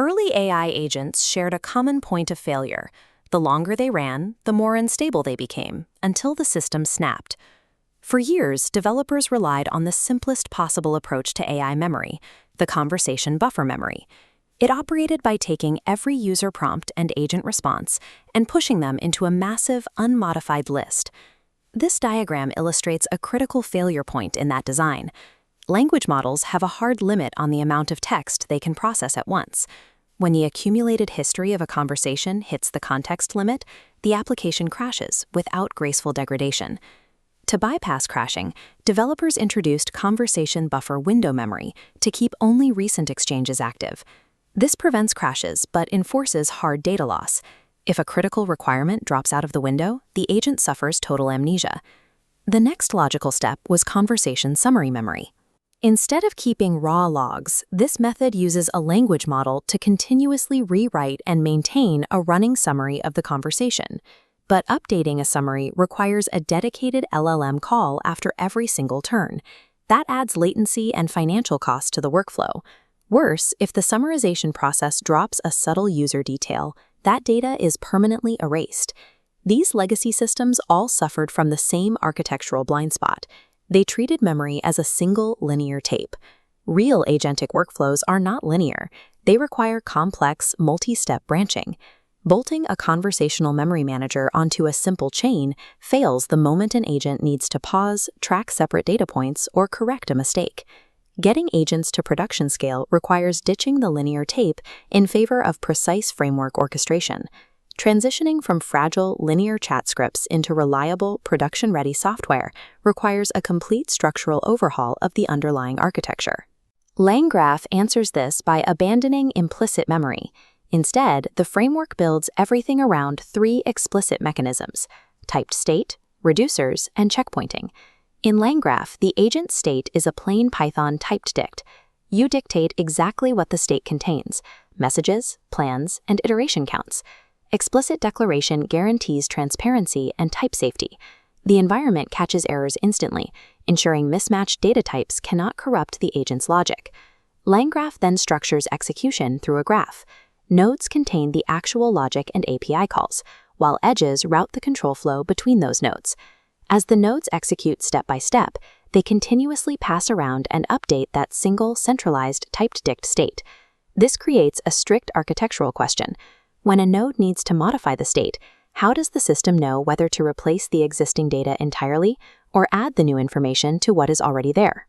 Early AI agents shared a common point of failure. The longer they ran, the more unstable they became, until the system snapped. For years, developers relied on the simplest possible approach to AI memory, the conversation buffer memory. It operated by taking every user prompt and agent response and pushing them into a massive, unmodified list. This diagram illustrates a critical failure point in that design. Language models have a hard limit on the amount of text they can process at once. When the accumulated history of a conversation hits the context limit, the application crashes without graceful degradation. To bypass crashing, developers introduced conversation buffer window memory to keep only recent exchanges active. This prevents crashes but enforces hard data loss. If a critical requirement drops out of the window, the agent suffers total amnesia. The next logical step was conversation summary memory. Instead of keeping raw logs, this method uses a language model to continuously rewrite and maintain a running summary of the conversation. But updating a summary requires a dedicated LLM call after every single turn. That adds latency and financial costs to the workflow. Worse, if the summarization process drops a subtle user detail, that data is permanently erased. These legacy systems all suffered from the same architectural blind spot. They treated memory as a single linear tape. Real agentic workflows are not linear. They require complex, multi-step branching. Bolting a conversational memory manager onto a simple chain fails the moment an agent needs to pause, track separate data points, or correct a mistake. Getting agents to production scale requires ditching the linear tape in favor of precise framework orchestration. Transitioning from fragile, linear chat scripts into reliable, production-ready software requires a complete structural overhaul of the underlying architecture. LangGraph answers this by abandoning implicit memory. Instead, the framework builds everything around three explicit mechanisms: typed state, reducers, and checkpointing. In LangGraph, the agent state is a plain Python typed dict. You dictate exactly what the state contains: messages, plans, and iteration counts. Explicit declaration guarantees transparency and type safety. The environment catches errors instantly, ensuring mismatched data types cannot corrupt the agent's logic. LangGraph then structures execution through a graph. Nodes contain the actual logic and API calls, while edges route the control flow between those nodes. As the nodes execute step by step, they continuously pass around and update that single centralized typed dict state. This creates a strict architectural question. When a node needs to modify the state, how does the system know whether to replace the existing data entirely or add the new information to what is already there?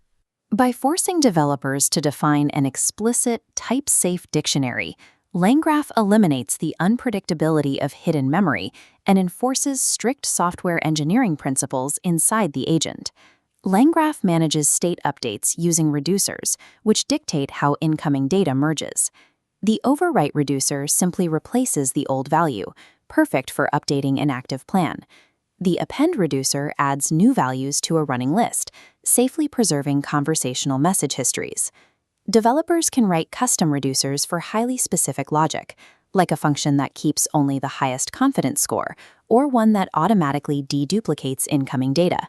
By forcing developers to define an explicit, type-safe dictionary, LangGraph eliminates the unpredictability of hidden memory and enforces strict software engineering principles inside the agent. LangGraph manages state updates using reducers, which dictate how incoming data merges. The overwrite reducer simply replaces the old value, perfect for updating an active plan. The append reducer adds new values to a running list, safely preserving conversational message histories. Developers can write custom reducers for highly specific logic, like a function that keeps only the highest confidence score, or one that automatically deduplicates incoming data.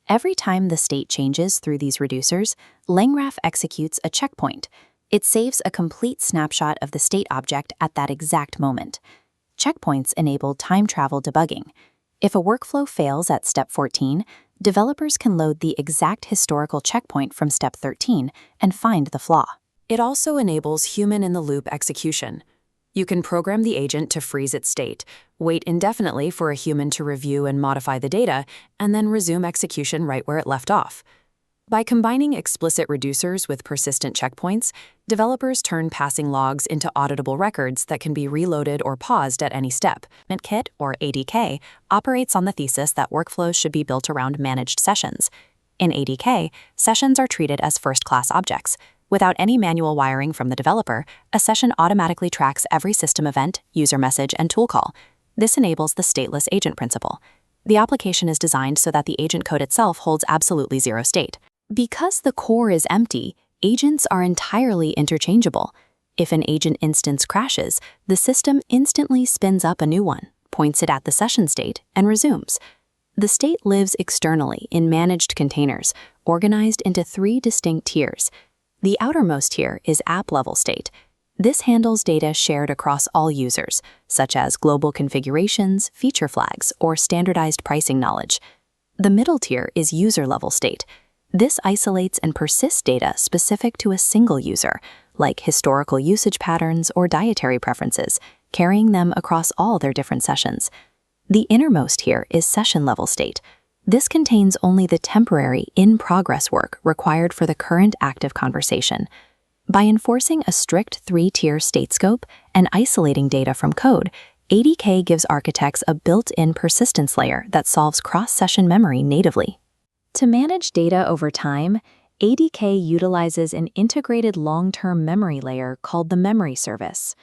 Every time the state changes through these reducers, LangGraph executes a checkpoint. It saves a complete snapshot of the state object at that exact moment. Checkpoints enable time travel debugging. If a workflow fails at step 14, developers can load the exact historical checkpoint from step 13 and find the flaw. It also enables human-in-the-loop execution. You can program the agent to freeze its state, wait indefinitely for a human to review and modify the data, and then resume execution right where it left off. By combining explicit reducers with persistent checkpoints, developers turn passing logs into auditable records that can be reloaded or paused at any step. Kit, or ADK, operates on the thesis that workflows should be built around managed sessions. In ADK, sessions are treated as first-class objects. Without any manual wiring from the developer, a session automatically tracks every system event, user message, and tool call. This enables the stateless agent principle. The application is designed so that the agent code itself holds absolutely zero state. Because the core is empty, agents are entirely interchangeable. If an agent instance crashes, the system instantly spins up a new one, points it at the session state, and resumes. The state lives externally in managed containers, organized into 3 distinct tiers. The outermost tier is app-level state. This handles data shared across all users, such as global configurations, feature flags, or standardized pricing knowledge. The middle tier is user-level state. This isolates and persists data specific to a single user, like historical usage patterns or dietary preferences, carrying them across all their different sessions. The innermost here is session-level state. This contains only the temporary, in-progress work required for the current active conversation. By enforcing a strict 3-tier state scope and isolating data from code, ADK gives architects a built-in persistence layer that solves cross-session memory natively. To manage data over time, ADK utilizes an integrated long-term memory layer called the memory service.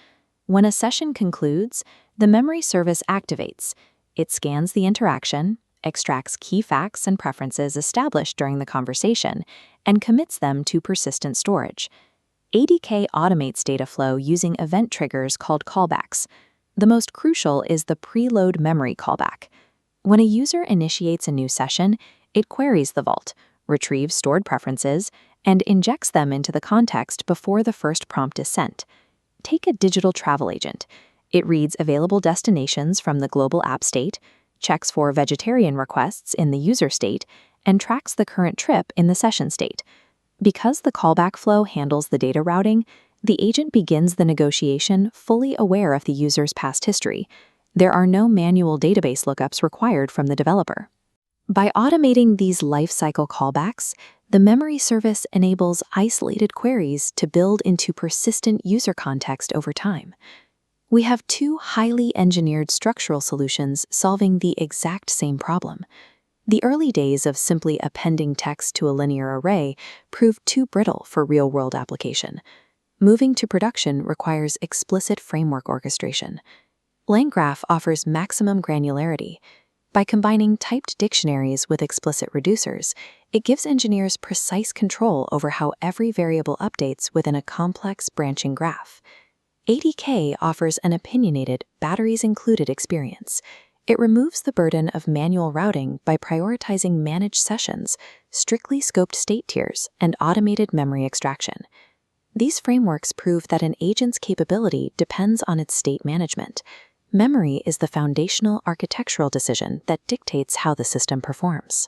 When a session concludes, the memory service activates. It scans the interaction, extracts key facts and preferences established during the conversation, and commits them to persistent storage. ADK automates data flow using event triggers called callbacks. The most crucial is the preload memory callback. When a user initiates a new session, it queries the vault, retrieves stored preferences, and injects them into the context before the first prompt is sent. Take a digital travel agent. It reads available destinations from the global app state, checks for vegetarian requests in the user state, and tracks the current trip in the session state. Because the callback flow handles the data routing, the agent begins the negotiation fully aware of the user's past history. There are no manual database lookups required from the developer. By automating these lifecycle callbacks, the memory service enables isolated queries to build into persistent user context over time. We have two highly engineered structural solutions solving the exact same problem. The early days of simply appending text to a linear array proved too brittle for real-world application. Moving to production requires explicit framework orchestration. LangGraph offers maximum granularity. By combining typed dictionaries with explicit reducers, it gives engineers precise control over how every variable updates within a complex branching graph. ADK offers an opinionated, batteries-included experience. It removes the burden of manual routing by prioritizing managed sessions, strictly scoped state tiers, and automated memory extraction. These frameworks prove that an agent's capability depends on its state management. Memory is the foundational architectural decision that dictates how the system performs.